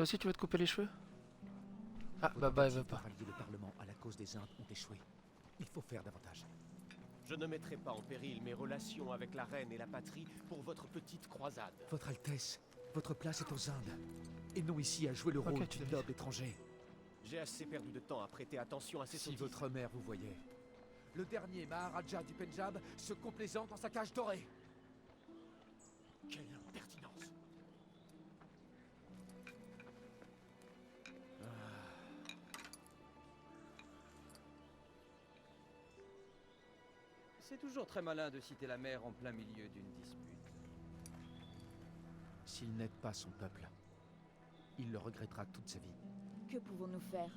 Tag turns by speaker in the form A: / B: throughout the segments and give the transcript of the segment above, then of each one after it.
A: Toi aussi tu veux te couper les cheveux? Ah, Baba elle veut pas.
B: Rallier le Parlement à la cause des Indes ont échoué. Il faut faire davantage.
C: Je ne mettrai pas en péril mes relations avec la reine et la patrie pour votre petite croisade.
B: Votre Altesse, votre place est aux Indes. Et non ici à jouer le rôle
A: tu
B: du
A: l'as
B: noble étranger.
C: J'ai assez perdu de temps à prêter attention à ces
B: Si
C: sottises.
B: votre mère vous voyait. Le dernier Maharaja du Pendjab se complaisant dans sa cage dorée.
C: Quelle impertinence!
D: C'est toujours très malin de citer la mer en plein milieu d'une dispute.
B: S'il n'aide pas son peuple, il le regrettera toute sa vie.
E: Que pouvons-nous faire?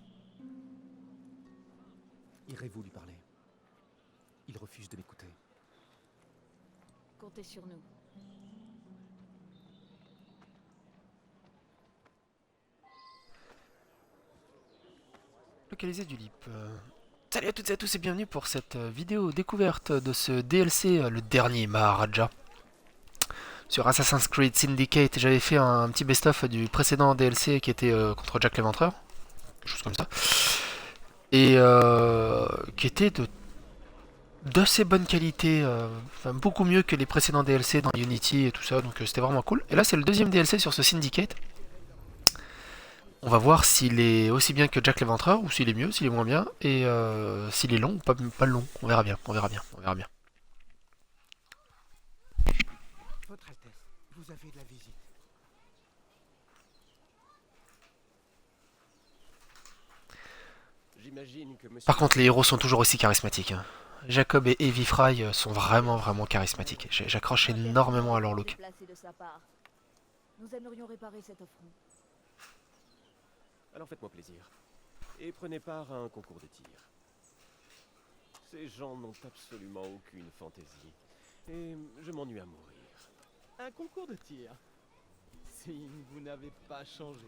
B: Irez-vous lui parler? Il refuse de m'écouter.
E: Comptez sur nous.
A: Localisé du LIP. Salut à toutes et à tous et bienvenue pour cette vidéo découverte de ce DLC, le dernier Maharaja. Sur Assassin's Creed Syndicate, j'avais fait un petit best-of du précédent DLC qui était contre Jack l'Éventreur. Quelque chose comme ça. Et qui était d'assez bonne qualité, enfin, beaucoup mieux que les précédents DLC dans Unity et tout ça, donc c'était vraiment cool. Et là c'est le deuxième DLC sur ce Syndicate. On va voir s'il est aussi bien que Jack l'Éventreur, ou s'il est mieux, s'il est moins bien, et s'il est long ou pas long. On verra bien, on verra bien, on verra bien.
B: Votre Altesse, vous avez de la visite.
C: J'imagine que monsieur...
A: Par contre, les héros sont toujours aussi charismatiques. Hein. Jacob et Evie Fry sont vraiment charismatiques. J'accroche énormément à leur look.
E: Déplacé de sa part. Nous aimerions réparer cet affront.
C: Alors faites-moi plaisir. Et prenez part à un concours de tir. Ces gens n'ont absolument aucune fantaisie. Et je m'ennuie à mourir.
F: Un concours de tir. Si vous n'avez pas changé.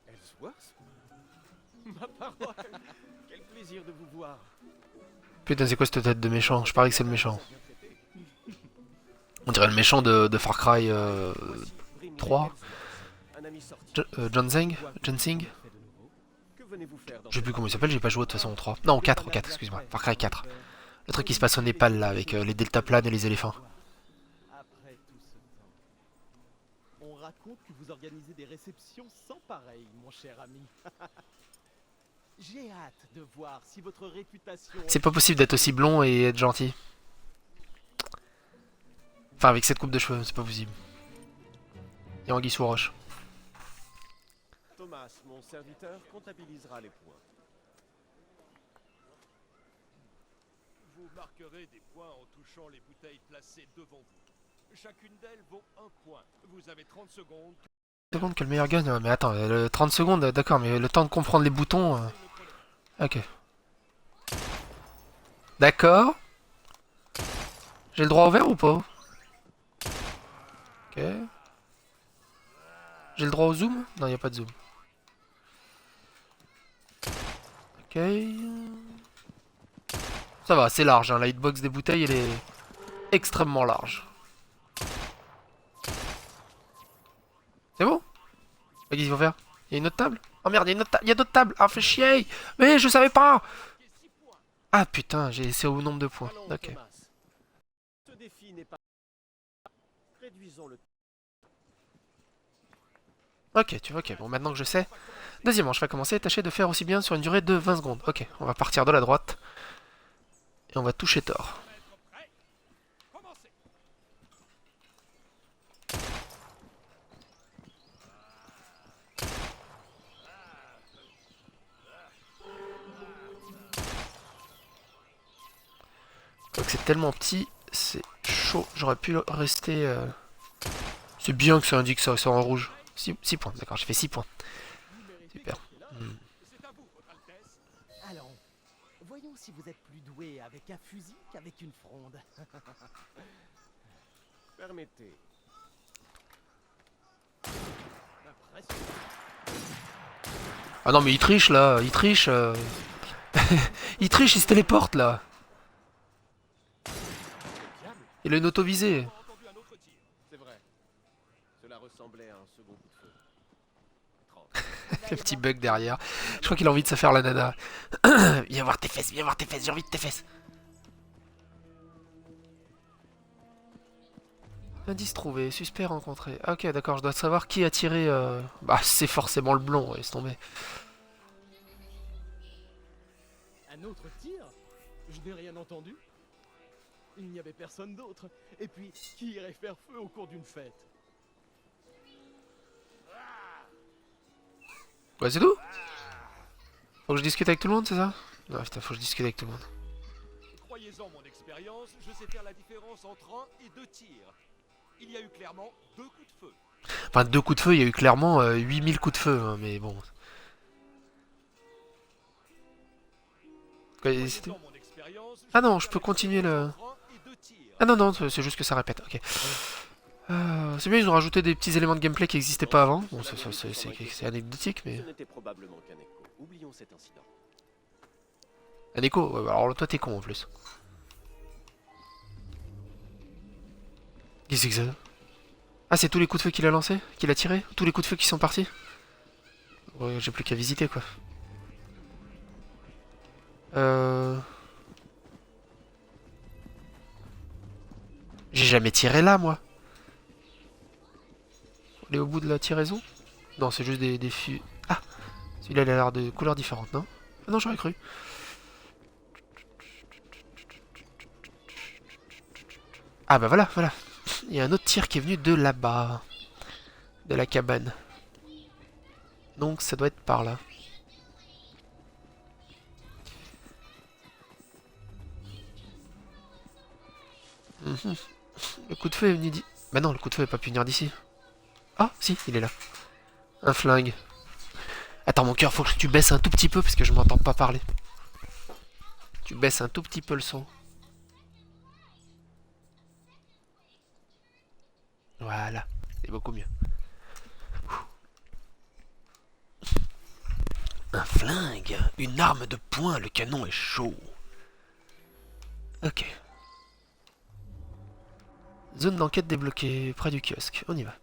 C: Ellsworth? Ma parole! Quel plaisir de vous voir.
A: Putain, c'est quoi cette tête de méchant? Je parie que c'est le méchant. On dirait le méchant de Far Cry 3. John Zeng?
C: Que venez-vous faire dans
A: Je sais plus comment il s'appelle, j'ai pas joué de toute façon au 3. Non, au 4, excuse-moi. Far Cry 4. Le truc qui se passe au Népal là, avec les deltaplanes et les éléphants.
F: Après tout ce temps, on raconte que vous organisez des réceptions sans pareil, mon cher ami. J'ai hâte de voir si votre réputation...
A: C'est pas possible d'être aussi blond et être gentil. Enfin, avec cette coupe de cheveux, c'est pas possible. Et Anguille sous roche.
C: Thomas, mon serviteur, comptabilisera les points.
G: Vous marquerez des points en touchant les bouteilles placées devant vous. Chacune d'elles vaut un point. Vous avez 30 secondes.
A: Secondes que le meilleur gagne. Mais attends, 30 secondes, d'accord, mais le temps de comprendre les boutons. Ok. D'accord. J'ai le droit au vert ou pas? Ok. J'ai le droit au zoom? Non, il a pas de zoom. Ok. Ça va, c'est large, hein. La hitbox des bouteilles, elle est extrêmement large. C'est bon? Qu'est-ce qu'il faut faire? Il y a une autre table? Oh merde, il y a d'autres tables! Ah, fait chier! Mais je savais pas! Ah putain, c'est au nombre de points.
C: Allons,
A: Ok.
C: Thomas. Ce défi n'est pas... Réduisons le...
A: Ok, ok, bon maintenant que je sais. Deuxièmement, je vais commencer, tâcher de faire aussi bien sur une durée de 20 secondes. Ok, on va partir de la droite. Et on va toucher Thor.
G: Commencez.
A: Quoique c'est tellement petit, c'est chaud. J'aurais pu rester... C'est bien que ça indique ça, en rouge. 6 points, d'accord, j'ai fait 6 points. Super.
G: C'est à vous, votre Altesse.
F: Allons, voyons si vous êtes plus doué avec un fusil qu'avec une fronde.
C: Permettez.
F: Impressionnant.
A: Ah non mais il triche là, il triche. Il triche, il se téléporte là. Il a une auto-visée.
G: Entendu un autre tir.
C: C'est vrai. Cela ressemblait à un second coup de feu.
G: 30.
A: Le petit bug derrière. Je crois qu'il a envie de se faire la nana. Viens voir tes fesses, j'ai envie de tes fesses. Indice trouvé, suspect rencontré. Ah, ok, d'accord, je dois savoir qui a tiré... Bah, c'est forcément le blond, laisse tomber.
F: Un autre tir? Je n'ai rien entendu. Il n'y avait personne d'autre. Et puis, qui irait faire feu au cours d'une fête?
A: Ouais, c'est tout? Faut que je discute avec tout le monde, c'est ça? Non, putain, faut que je discute avec tout le monde.
G: Croyez-en mon expérience, je sais faire la différence entre un et deux tirs. Il y a eu clairement 2 coups de feu.
A: Enfin, 2 coups de feu, il y a eu clairement 8000 coups de feu, hein, mais bon. C'est tout?
G: Croyez-en mon expérience,
A: Ah non,
G: sais
A: je
G: faire
A: peux
G: la
A: continuer le...
G: différence entre un et deux tirs.
A: Ah non, non, c'est juste que ça répète, ok. C'est bien, ils ont rajouté des petits éléments de gameplay qui n'existaient pas avant. Bon, c'est anecdotique, mais...
C: Ce n'était probablement qu'un écho. Oublions cet incident.
A: Un écho? Ouais, bah alors toi t'es con en plus. Qu'est-ce que c'est que ça? Ah, c'est tous les coups de feu qu'il a lancés? Qu'il a tirés? Tous les coups de feu qui sont partis? Ouais, j'ai plus qu'à visiter, quoi. J'ai jamais tiré là, moi. On est au bout de la tiraison? Non, c'est juste des fûts. Ah! Celui-là, il a l'air de couleurs différentes, non? Ah non, j'aurais cru. Ah bah voilà, voilà. Il y a un autre tir qui est venu de là-bas. De la cabane. Donc ça doit être par là. Mhm. Le coup de feu est venu d'ici. Bah non, le coup de feu n'est pas pu venir d'ici. Ah, si, il est là. Un flingue. Attends, mon cœur, faut que tu baisses un tout petit peu parce que je m'entends pas parler. Tu baisses un tout petit peu le son. Voilà, c'est beaucoup mieux. Un flingue, une arme de poing, le canon est chaud. Ok. Zone d'enquête débloquée, près du kiosque, on y va.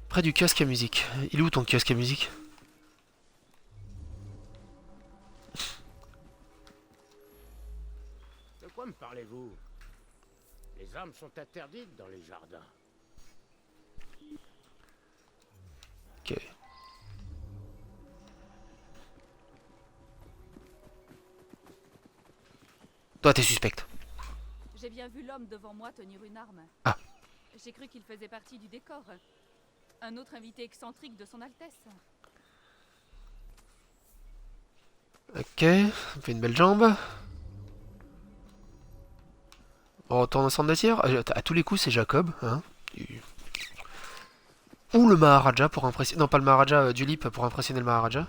A: Près du kiosque à musique. Il est où ton kiosque à musique?
H: De quoi me parlez-vous? Les armes sont interdites dans les jardins.
A: Ok. Toi, t'es suspecte.
E: J'ai bien vu l'homme devant moi tenir une arme.
A: Ah.
E: J'ai cru qu'il faisait partie du décor. Un autre invité excentrique de son Altesse.
A: Ok, ça me fait une belle jambe. On retourne au centre de tir. À tous les coups, c'est Jacob. Hein. Ou le Maharaja pour impressionner... Non, pas le Maharaja, Dulip pour impressionner le Maharaja.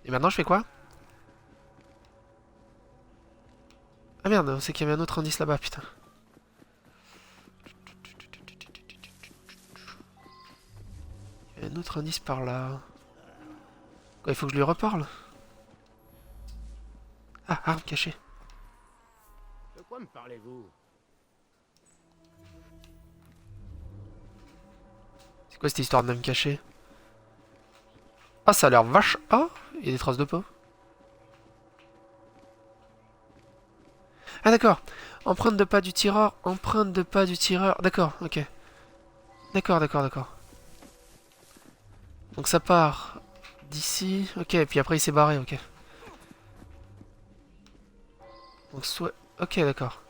A: Et maintenant, je fais quoi? Ah merde, c'est qu'il y avait un autre indice là-bas, putain. Il y a un autre indice par là. Quoi, il faut que je lui reparle? Ah, arme cachée.
H: De quoi me parlez-vous?
A: C'est quoi cette histoire d'arme cachée? Ah, ça a l'air vache. Ah, il y a des traces de pas. Ah d'accord. Empreinte de pas du tireur. Empreinte de pas du tireur. D'accord, ok. D'accord, d'accord, d'accord. Donc ça part d'ici. Ok, et puis après il s'est barré, ok. Donc soit... Ok, d'accord.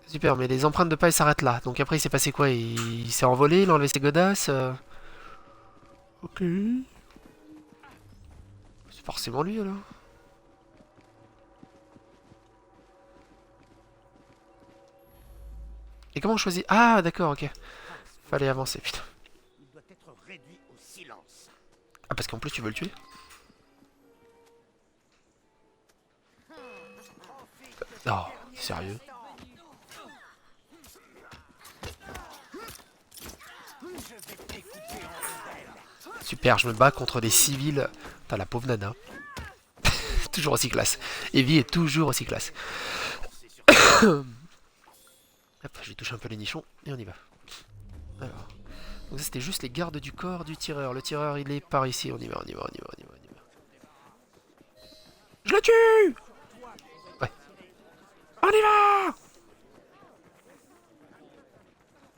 A: Super, mais les empreintes de pas, ils s'arrêtent là. Donc après il s'est passé quoi? Il s'est envolé, il a enlevé ses godasses. Ok. C'est forcément lui alors. Et comment on choisit? Ah, d'accord, ok. Fallait avancer, putain.
H: Il doit être réduit au silence.
A: Ah, parce qu'en plus, tu veux le tuer? Non, sérieux?
H: Je vais t'écouter en rebelle.
A: Super, je me bats contre des civils. Putain, la pauvre nana. Toujours aussi classe. Evie est toujours aussi classe. Hop, je vais toucher un peu les nichons et on y va. Alors, donc ça c'était juste les gardes du corps du tireur. Le tireur il est par ici. On y va, on y va, on y va, on y va, on y va. Je le tue! Ouais. On y va!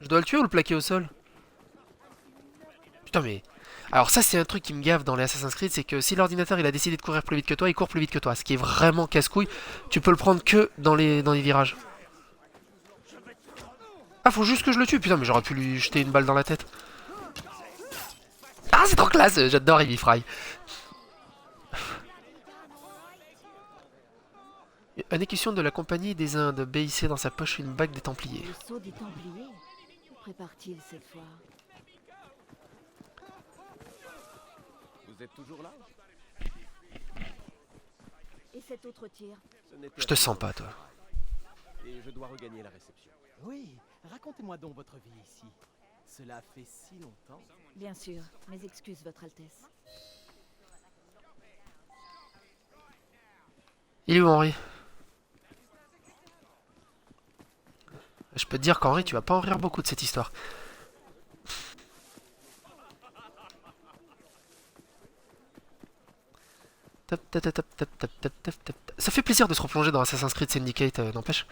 A: Je dois le tuer ou le plaquer au sol? Putain mais... Alors ça c'est un truc qui me gave dans les Assassin's Creed, c'est que si l'ordinateur il a décidé de courir plus vite que toi, il court plus vite que toi. Ce qui est vraiment casse-couille, tu peux le prendre que dans les virages. Ah faut juste que je le tue, putain mais j'aurais pu lui jeter une balle dans la tête. Ah c'est trop classe, j'adore Evie Fry. Un écusson de la compagnie des Indes, baissé dans sa poche une bague des Templiers.
I: Le sceau des Templiers? Que prépare-t-il cette fois?
C: Vous êtes toujours là?
I: Et cet autre tir?
C: Ce n'était
A: Je te
C: rien.
A: sens pas toi.
C: Et je dois regagner la réception.
F: Oui, racontez-moi donc votre vie ici. Cela fait si longtemps.
I: Bien sûr, mes excuses, Votre Altesse.
A: Il est où Henri? Je peux te dire qu'Henri tu vas pas en rire beaucoup de cette histoire. Ça fait plaisir de se replonger dans Assassin's Creed Syndicate, n'empêche.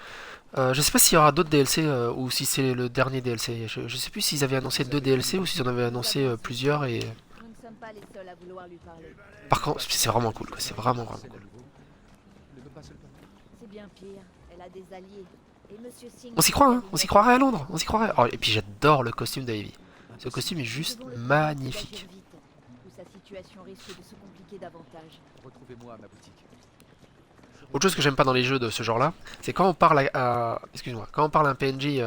A: Je sais pas s'il y aura d'autres DLC ou si c'est le dernier DLC. Je sais plus s'ils avaient annoncé 2 DLC ou s'ils en avaient annoncé plusieurs et...
I: Nous ne sommes pas les seuls à vouloir lui parler.
A: Par contre, c'est vraiment cool quoi, c'est vraiment cool.
I: C'est bien pire, elle a des alliés. Et Monsieur Singh...
A: On s'y croit hein, on s'y croirait à Londres, on s'y croirait. Oh, et puis j'adore le costume d'Ivy. Ce costume est juste
I: Devons le faire
A: magnifique.
I: d'agir vite, ou sa situation risque de se compliquer davantage.
B: Retrouvez-moi à ma boutique.
A: Autre chose que j'aime pas dans les jeux de ce genre-là, c'est quand on parle à excuse-moi, quand on parle à un PNJ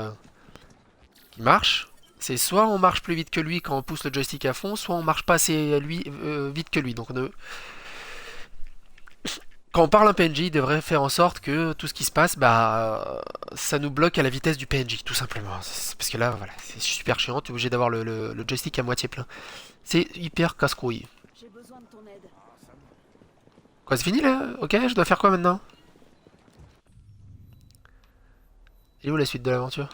A: qui marche, c'est soit on marche plus vite que lui quand on pousse le joystick à fond, soit on marche pas assez vite que lui. Donc quand on parle à un PNJ, il devrait faire en sorte que tout ce qui se passe, ça nous bloque à la vitesse du PNJ, tout simplement. Parce que là, voilà, c'est super chiant, tu es obligé d'avoir le joystick à moitié plein. C'est hyper casse-couille.
I: J'ai besoin de ton aide.
A: Quoi, c'est fini là? Ok, je dois faire quoi maintenant? Et où la suite de l'aventure?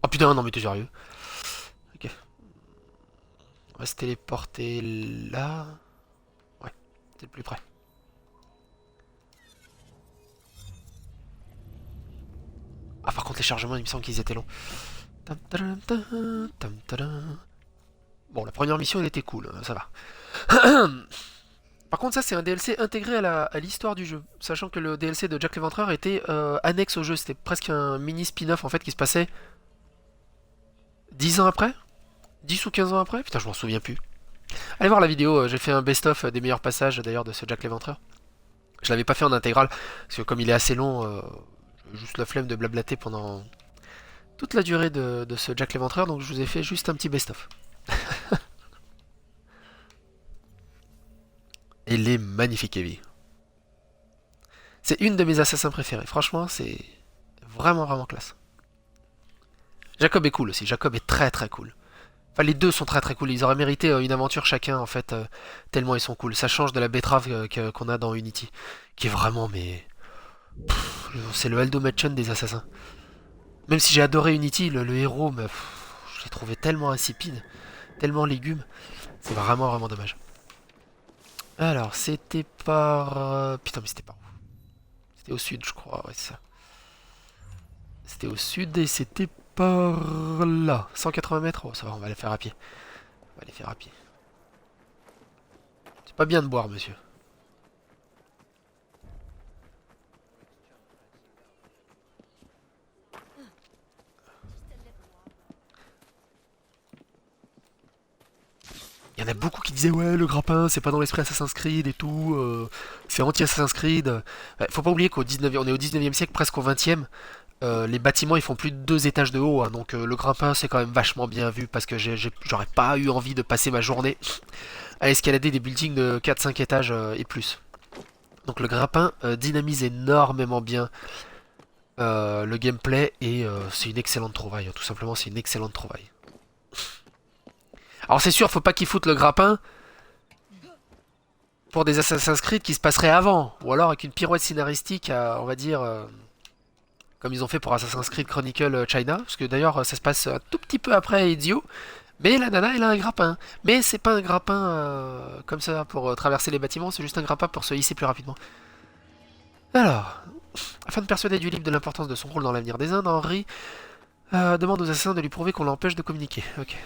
A: Oh putain, non mais t'es sérieux? Ok. On va se téléporter là. Ouais, c'est le plus près. Ah par contre les chargements il me semble qu'ils étaient longs. Tam, tadam, tam, tam, tadam. Bon la première mission elle était cool, ça va. Par contre ça c'est un DLC intégré à l'histoire du jeu. Sachant que le DLC de Jack l'Éventreur était annexe au jeu. C'était presque un mini spin-off en fait qui se passait 10 ans après, 10 ou 15 ans après. Putain je m'en souviens plus. Allez voir la vidéo, j'ai fait un best-of des meilleurs passages d'ailleurs de ce Jack l'Éventreur. Je l'avais pas fait en intégrale, parce que comme il est assez long, j'ai juste la flemme de blablater pendant toute la durée de ce Jack l'Éventreur, donc je vous ai fait juste un petit best-of. Elle est magnifique, Evie. C'est une de mes assassins préférés. Franchement, c'est vraiment, vraiment classe. Jacob est cool aussi. Jacob est très, très cool. Enfin, les deux sont très, très cool. Ils auraient mérité une aventure chacun, en fait, tellement ils sont cool. Ça change de la betterave qu'on a dans Unity, qui est vraiment, mais... c'est le Aldo Machen des assassins. Même si j'ai adoré Unity, le héros, mais je l'ai trouvé tellement insipide, tellement légume. C'est vraiment, vraiment dommage. Alors, c'était par... Putain, mais c'était par où? C'était au sud, je crois, ouais, c'est ça. C'était au sud et c'était par là. 180 mètres, oh, ça va, on va les faire à pied. On va les faire à pied. C'est pas bien de boire, monsieur. Il y en a beaucoup qui disaient ouais le grappin c'est pas dans l'esprit Assassin's Creed et tout, c'est anti-Assassin's Creed. Faut pas oublier qu'au 19e, on est au 19e siècle, presque au 20e, les bâtiments ils font plus de 2 étages de haut, hein, donc le grappin c'est quand même vachement bien vu parce que j'aurais pas eu envie de passer ma journée à escalader des buildings de 4-5 étages et plus. Donc le grappin dynamise énormément bien le gameplay et c'est une excellente trouvaille. Tout simplement, c'est une excellente trouvaille. Alors c'est sûr, faut pas qu'ils foutent le grappin pour des Assassin's Creed qui se passeraient avant. Ou alors avec une pirouette scénaristique, on va dire, comme ils ont fait pour Assassin's Creed Chronicle China. Parce que d'ailleurs, ça se passe un tout petit peu après Ezio. Mais la nana, elle a un grappin. Mais c'est pas un grappin comme ça pour traverser les bâtiments, c'est juste un grappin pour se hisser plus rapidement. Alors, afin de persuader Dulip de l'importance de son rôle dans l'avenir des Indes, Henry demande aux assassins de lui prouver qu'on l'empêche de communiquer. Ok.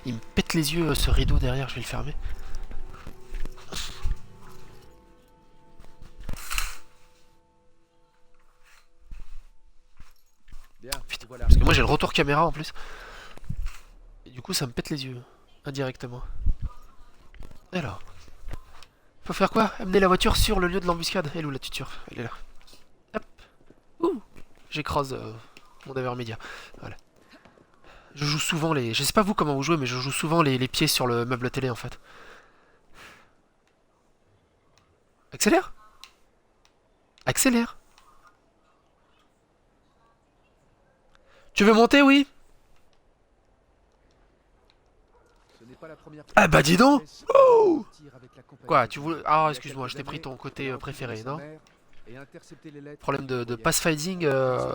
A: Il me pète les yeux ce rideau derrière, je vais le fermer.
B: Bien,
A: Putain,
B: voilà.
A: parce que moi j'ai le retour caméra en plus. Et du coup ça me pète les yeux, indirectement. Alors. Faut faire quoi? Amener la voiture sur le lieu de l'embuscade. Elle est où la tuture? Elle est là. Hop. Ouh. J'écrase mon Avermedia. Voilà. Je joue souvent les... Je sais pas vous comment vous jouez, mais je joue souvent les pieds sur le meuble télé en fait. Accélère. Accélère. Tu veux monter, oui?
B: Ce n'est pas la première fois
A: Ah bah dis donc. Oh.
B: avec la compagnie.
A: Quoi, tu voulais... Ah, excuse-moi, je t'ai pris ton côté préféré, non?
B: Et intercepter les lettres
A: Problème de pass-finding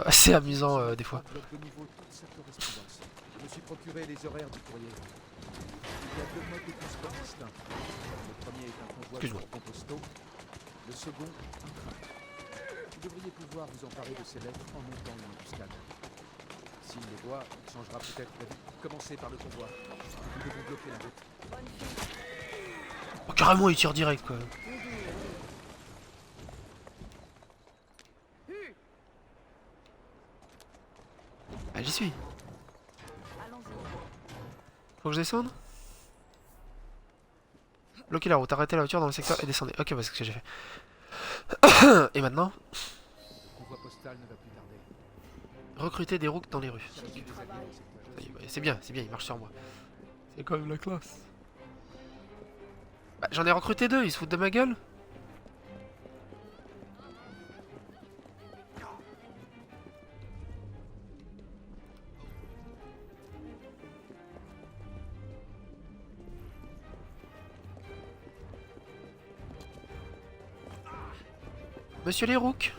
A: assez amusant des fois.
B: Enveloppe de niveau toute sa correspondance. Je me suis procuré les horaires du courrier. Il y a deux modes de transport distincts. Le premier est un convoi de
A: Excuse-moi.
B: cargos postaux. Le second, un train. Vous devriez pouvoir vous emparer de ces lettres en montant une embuscade. S'il les voit, il changera peut-être d'avis. Commencez par le convoi. Nous devons bloquer la route.
A: Oh, carrément, il tire direct quoi. Ah, j'y suis. Faut que je descende? Bloquez la route, arrêtez la voiture dans le secteur et descendez. Ok, bah c'est ce que j'ai fait. Et maintenant?
B: Le convoi postal ne va plus tarder.
A: Recruter des roues dans les rues.
B: Ça reçu des avions dans le secteur.
A: Ça y est, bah, c'est bien, il marche sur moi. C'est quand même la classe. Bah, j'en ai recruté deux, ils se foutent de ma gueule? Monsieur les rouques.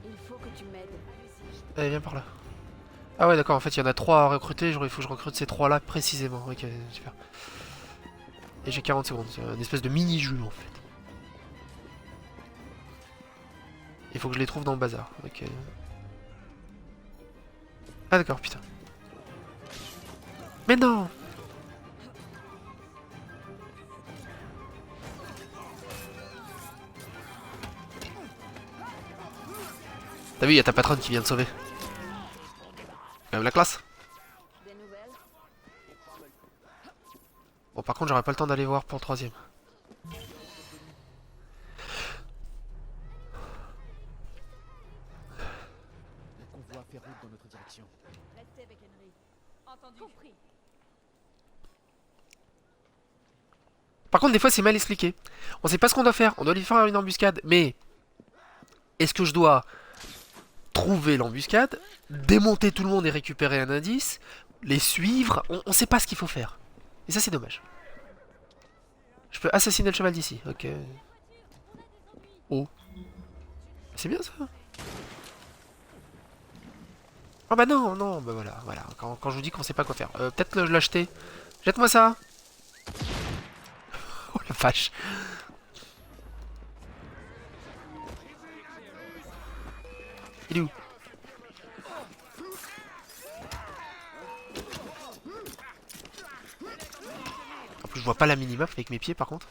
I: Il faut que tu m'aides.
A: Allez, viens par là. Ah ouais, d'accord, en fait, il y en a 3 à recruter, genre il faut que je recrute ces 3 là précisément. Ok, super. Et j'ai 40 secondes, c'est un espèce de mini-jeu en fait. Il faut que je les trouve dans le bazar. Ok. Ah d'accord, putain. Mais non! T'as vu, il y a ta patronne qui vient de sauver. Quand même la classe.
I: Des nouvelles?
A: Bon, par contre, j'aurais pas le temps d'aller voir pour le troisième.
B: Le convoi fait route dans notre direction.
I: Restez avec Henry.
E: Entendu.
I: Compris.
A: Par contre, des fois, c'est mal expliqué. On sait pas ce qu'on doit faire. On doit lui faire une embuscade. Mais est-ce que je dois trouver l'embuscade, démonter tout le monde et récupérer un indice, les suivre? On sait pas ce qu'il faut faire. Et ça, c'est dommage. Je peux assassiner le cheval d'ici. Ok. Oh. C'est bien ça. Ah bah non, non, bah voilà, voilà. Quand je vous dis qu'on sait pas quoi faire. Peut-être l'acheter. Jette-moi ça. Oh la vache. Il est où? En plus je vois pas la minimap avec mes pieds par contre.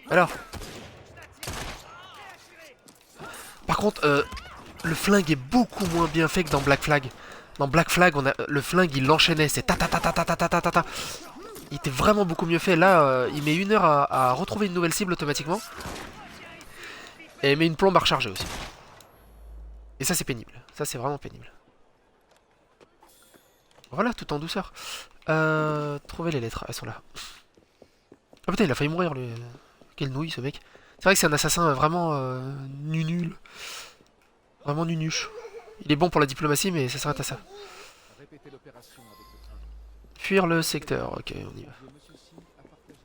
A: Alors. Par contre, le flingue est beaucoup moins bien fait que dans Black Flag. Dans Black Flag, le flingue il l'enchaînait, c'est ta ta ta ta ta ta ta ta ta. Il était vraiment beaucoup mieux fait. Là, il met 1 heure à retrouver une nouvelle cible automatiquement. Et il met une plombe à recharger aussi. Et ça, c'est pénible. Ça, c'est vraiment pénible. Voilà, tout en douceur. Trouver les lettres, elles sont là. Ah putain, il a failli mourir, lui. Quelle nouille, ce mec. C'est vrai que c'est un assassin vraiment nul. Vraiment nunuche. Il est bon pour la diplomatie, mais ça s'arrête à ça.
B: Répétez l'opération avec le train.
A: Fuir le secteur. Ok, on y va.
B: Monsieur Sim a partagé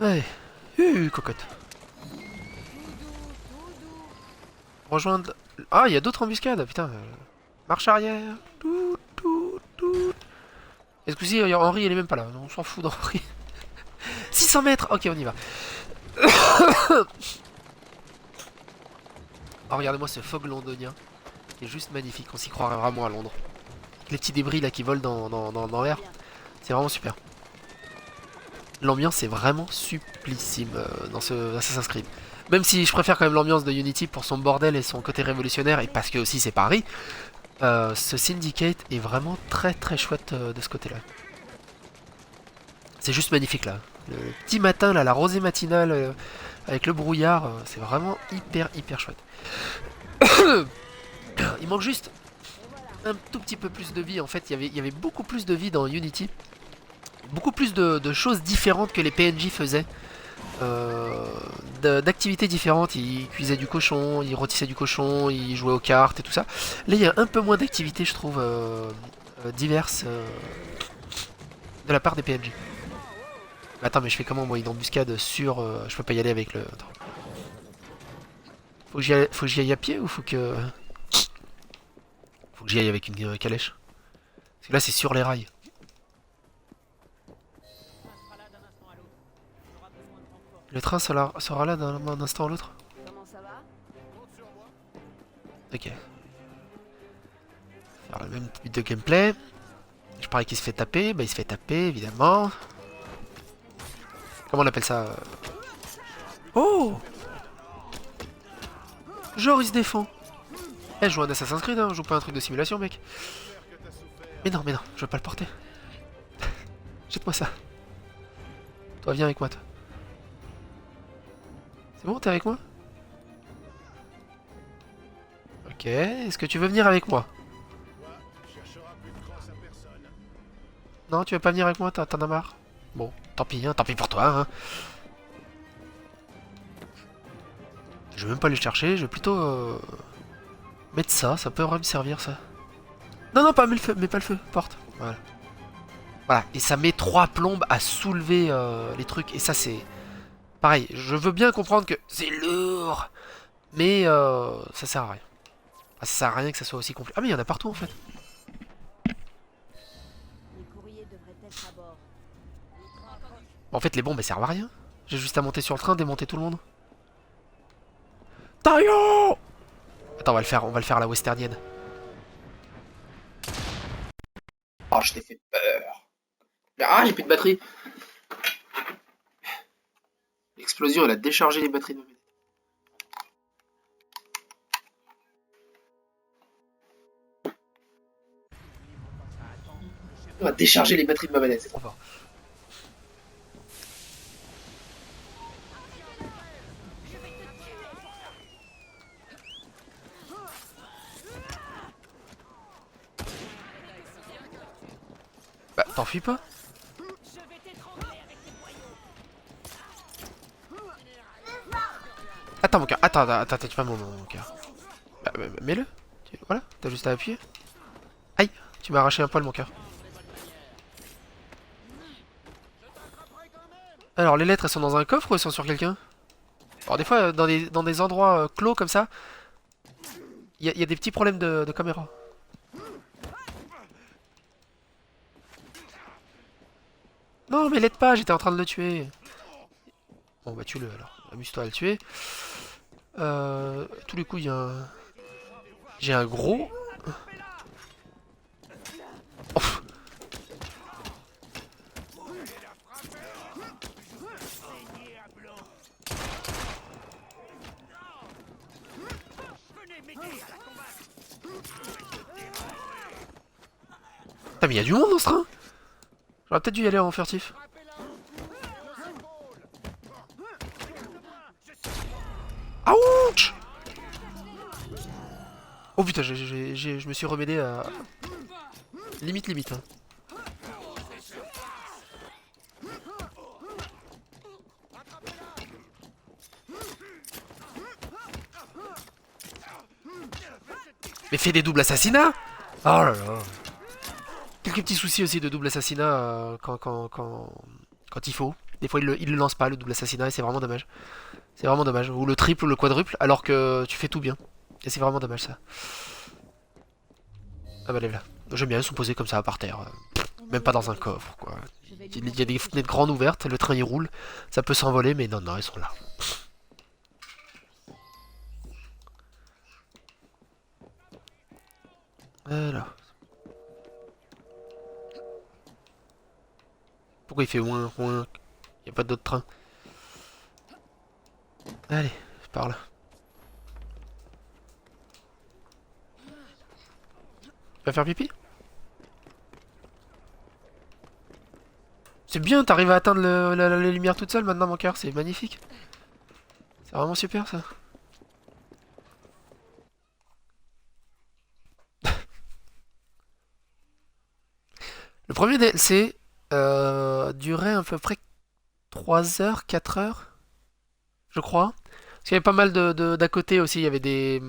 A: Ouais. Cocotte. Rejoindre... Ah, il y a d'autres embuscades, putain. Marche arrière. Tout, tout, tout. Et ce coup-ci, Henri, il est même pas là. On s'en fout d'Henri. 600 mètres. Ok, on y va. Oh, regardez-moi ce fog londonien. Qui est juste magnifique. On s'y croirait vraiment à Londres. Les petits débris là qui volent dans l'air. C'est vraiment super. L'ambiance est vraiment supplissime dans ce Assassin's Creed. Même si je préfère quand même l'ambiance de Unity pour son bordel et son côté révolutionnaire, et parce que aussi c'est Paris, ce Syndicate est vraiment très très chouette de ce côté-là. C'est juste magnifique là. Le petit matin, là, la rosée matinale avec le brouillard, c'est vraiment hyper chouette. Il manque juste un tout petit peu plus de vie. En fait, il y avait beaucoup plus de vie dans Unity. Beaucoup plus de choses différentes que les PNJ faisaient. D'activités différentes. Ils cuisaient du cochon, ils rôtissaient du cochon, ils jouaient aux cartes et tout ça. Là, il y a un peu moins d'activités, je trouve, diverses de la part des PNJ. Attends, mais je fais comment, moi, une embuscade sur... je peux pas y aller avec le... Attends. Faut que j'y aille à pied ou faut que... Faut que j'y aille avec une calèche. Parce que là, c'est sur les rails. Le train sera là d'un instant à l'autre.
I: Comment ça va?
A: Ok. Faire le même type de gameplay. Je parie qu'il se fait taper. Bah, il se fait taper, évidemment. Comment on appelle ça? Oh! Genre, il se défend. Eh, je joue un Assassin's Creed, hein. Je joue pas un truc de simulation, mec. Mais non, je veux pas le porter. Jette-moi ça. Toi, viens avec moi, toi. C'est bon, t'es avec moi? Ok, est-ce que tu veux venir avec moi? Non, tu veux pas venir avec moi, t'en as marre? Bon, tant pis, hein, tant pis pour toi, hein. Je vais même pas aller le chercher, je vais plutôt mettre ça peut me servir ça. Non, pas, mets pas le feu, porte. Voilà. Voilà, et ça met 3 plombes à soulever les trucs, et ça c'est... Pareil, je veux bien comprendre que c'est lourd, mais ça sert à rien. Ah, ça sert à rien que ça soit aussi compliqué. Ah mais il y en a partout en fait.
I: Les courriers devraient être à bord.
A: En fait les bombes elles servent à rien. J'ai juste à monter sur le train, démonter tout le monde. Taillot! Attends, on va le faire à la westernienne. Oh, je t'ai fait peur. Ah, j'ai plus de batterie. L'explosion, elle a déchargé les batteries de ma manette. On va décharger les batteries de ma manette, c'est trop fort. Bah, t'enfuis pas? Attends mon cœur, attends, tu vas mon cœur. Bah, mets-le. Voilà, t'as juste à appuyer. Aïe, tu m'as arraché un poil mon cœur. Alors les lettres elles sont dans un coffre ou elles sont sur quelqu'un? Alors des fois dans des endroits clos comme ça, il y a des petits problèmes de caméra. Non mais l'aide pas, j'étais en train de le tuer. Bon bah tue-le alors, amuse-toi à le tuer. Tous les coups il y a un... J'ai un gros... Oh. mais il y a du monde dans ce train. J'aurais peut-être dû y aller en furtif. Ouch! Oh putain, je me suis remédé à... Limite, hein. Mais fais des doubles assassinats! Oh là là! Quelques petits soucis aussi de double assassinat quand il faut. Des fois, il le lance pas, le double assassinat, et c'est vraiment dommage. C'est vraiment dommage. Ou le triple ou le quadruple, alors que tu fais tout bien. Et c'est vraiment dommage, ça. Ah bah, lève là. J'aime bien, ils sont posés comme ça, par terre. Même pas dans un coffre, quoi. Il y a des fenêtres grandes ouvertes, le train il roule. Ça peut s'envoler, mais non, ils sont là. Voilà. Pourquoi il fait ouin? Il n'y a pas d'autre train. Allez, par là. Tu vas faire pipi? C'est bien, t'arrives à atteindre la lumière toute seule maintenant, mon cœur, c'est magnifique. C'est vraiment super, ça. Le premier DLC durait à peu près 3 heures, 4 heures, je crois. Parce qu'il y avait pas mal d'à côté aussi, il y avait des...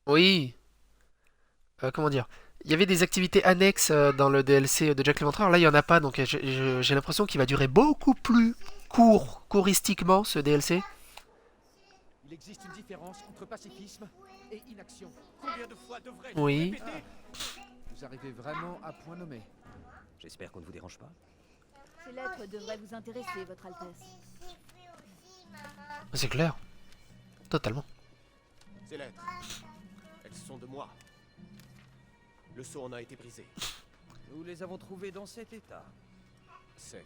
A: Oui. Comment dire? Il y avait des activités annexes dans le DLC de Jack l'Éventreur. Là, il n'y en a pas, donc j'ai l'impression qu'il va durer beaucoup plus couristiquement, ce DLC.
B: Il existe une différence entre pacifisme et inaction.
G: Combien de fois devrais-je
A: Oui.
G: répéter?
B: Vous arrivez vraiment à point nommé.
D: J'espère qu'on ne vous dérange pas.
I: Ces lettres devraient vous intéresser, Votre Altesse.
A: C'est clair. Totalement.
C: Ces lettres, elles sont de moi. Le sceau en a été brisé.
D: Nous les avons trouvés dans cet état.
C: C'est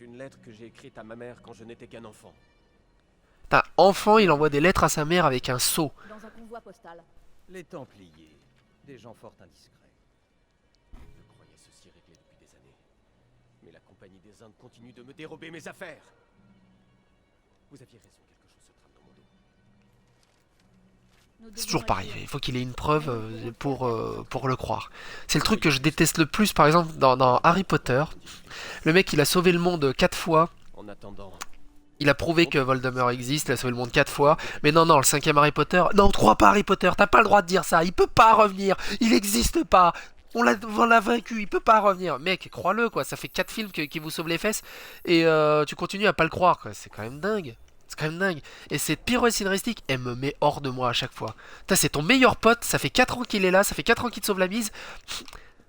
C: une lettre que j'ai écrite à ma mère quand je n'étais qu'un enfant.
A: Putain, enfant, il envoie des lettres à sa mère avec un seau.
I: Dans un convoi postal.
D: Les Templiers, des gens fort indiscrets.
C: Je croyais ceci réglé depuis des années. Mais la Compagnie des Indes continue de me dérober mes affaires. Vous aviez raison, quelque chose se trame dans mon dos.
A: C'est toujours pareil, il faut qu'il ait une preuve pour le croire. C'est le truc que je déteste le plus, par exemple, dans Harry Potter. Le mec, il a sauvé le monde 4 fois.
C: En attendant,
A: Il a prouvé que Voldemort existe, il a sauvé le monde 4 fois. Mais non, le 5e Harry Potter... Non, on croit pas Harry Potter, t'as pas le droit de dire ça. Il peut pas revenir, il existe pas. On l'a vaincu, il peut pas revenir. Mec, crois-le, quoi. Ça fait 4 films qui vous sauvent les fesses. Et tu continues à pas le croire, quoi. C'est quand même dingue. C'est quand même dingue. Et cette pirouette scénaristique, elle me met hors de moi à chaque fois. Putain, c'est ton meilleur pote, ça fait 4 ans qu'il est là, ça fait 4 ans qu'il te sauve la mise.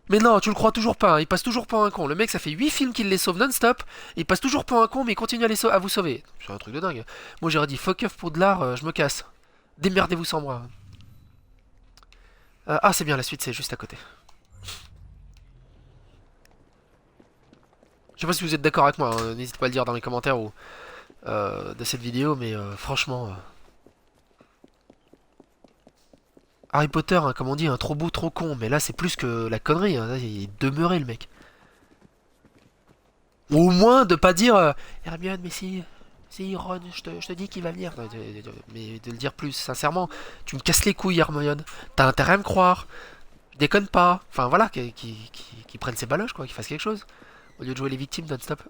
A: Mais non, tu le crois toujours pas, hein. Il passe toujours pour un con. Le mec, ça fait 8 films qu'il les sauve non-stop. Il passe toujours pour un con, mais il continue à vous sauver. C'est un truc de dingue. Moi, j'aurais dit fuck off Poudlard, je me casse. Démerdez-vous sans moi. Ah, c'est bien, la suite, c'est juste à côté. Je sais pas si vous êtes d'accord avec moi, hein. N'hésitez pas à le dire dans les commentaires ou de cette vidéo, mais franchement... Harry Potter, hein, comme on dit, un trop beau, trop con, mais là c'est plus que la connerie, hein. Là, il est demeuré le mec. Ou au moins de pas dire Hermione, mais si Ron, je te dis qu'il va venir. Mais de le dire plus sincèrement, tu me casses les couilles Hermione, t'as intérêt à me croire, je déconne pas, enfin voilà, qui prenne ses baloches quoi, qu'il fasse quelque chose, au lieu de jouer les victimes non-stop.